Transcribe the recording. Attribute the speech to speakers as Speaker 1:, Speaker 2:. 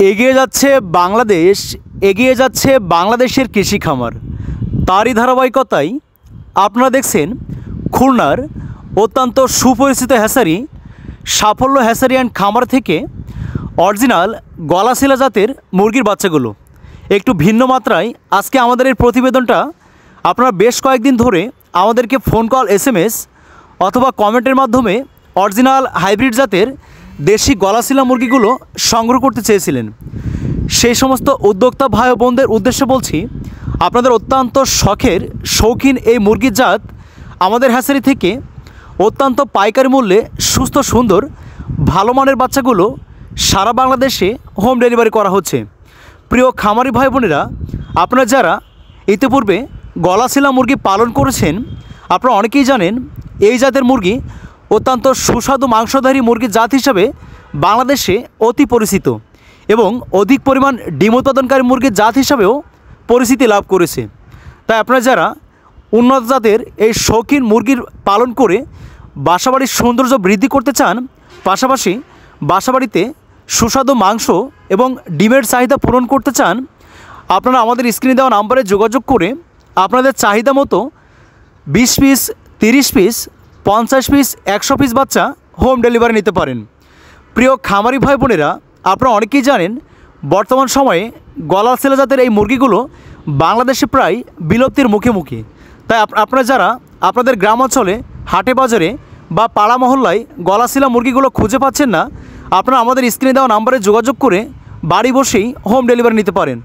Speaker 1: এগিয়ে যাচ্ছে বাংলাদেশ, এগিয়ে যাচ্ছে বাংলাদেশের কৃষি খামার। তারই ধারাবাহিকতায় আপনারা দেখছেন খুলনার অত্যন্ত সুপরিচিত হ্যাচারি সাফল্য হ্যাচারি অ্যান্ড খামার থেকে অরিজিনাল গলাশিলা জাতের মুরগির বাচ্চাগুলো একটু ভিন্ন মাত্রায় আজকে আমাদের এই প্রতিবেদনটা আপনারা বেশ কয়েকদিন ধরে আমাদেরকে ফোন কল, SMS অথবা কমেন্টের মাধ্যমে অরিজিনাল হাইব্রিড জাতের দেশি গলাশিলা মুরগিগুলো সংগ্রহ করতে চেয়েছিলেন। সেই সমস্ত উদ্যোক্তা ভাই ও বোনদের উদ্দেশ্যে বলছি, আপনাদের অত্যন্ত শখের শৌখিন এই মুরগির জাত আমাদের হ্যাচারি থেকে অত্যন্ত পাইকারি মূল্যে সুস্থ সুন্দর ভালো মানের বাচ্চাগুলো সারা বাংলাদেশে হোম ডেলিভারি করা হচ্ছে। প্রিয় খামারি ভাই বোনেরা, আপনারা যারা ইতিপূর্বে গলাশিলা মুরগি পালন করেছেন, আপনারা অনেকেই জানেন এই জাতের মুরগি অত্যন্ত সুস্বাদু মাংসধারী মুরগির জাত হিসাবে বাংলাদেশে অতি পরিচিত এবং অধিক পরিমাণ ডিম উৎপাদনকারী মুরগির জাত হিসাবেও পরিচিতি লাভ করেছে। তাই আপনারা যারা উন্নত জাতের এই শৌখিন মুরগির পালন করে বাসাবাড়ির সৌন্দর্য বৃদ্ধি করতে চান, পাশাপাশি বাসাবাড়িতে সুস্বাদু মাংস এবং ডিমের চাহিদা পূরণ করতে চান, আপনারা আমাদের স্ক্রিনে দেওয়া নাম্বারে যোগাযোগ করে আপনাদের চাহিদা মতো 20 পিস, 30 পিস, 50 পিস, 100 পিস বাচ্চা হোম ডেলিভারি নিতে পারেন। প্রিয় খামারি ভাই বোনেরা, আপনারা অনেকেই জানেন বর্তমান সময়ে গলাশিলা জাতের এই মুরগিগুলো বাংলাদেশে প্রায় বিলুপ্তির মুখে মুখে। তাই আপনারা যারা আপনাদের গ্রাম অঞ্চলে হাটে বাজারে বা পাড়া মহল্লায় গলাশিলা মুরগিগুলো খুঁজে পাচ্ছেন না, আপনারা আমাদের স্ক্রিনে দেওয়া নাম্বারে যোগাযোগ করে বাড়ি বসেই হোম ডেলিভারি নিতে পারেন।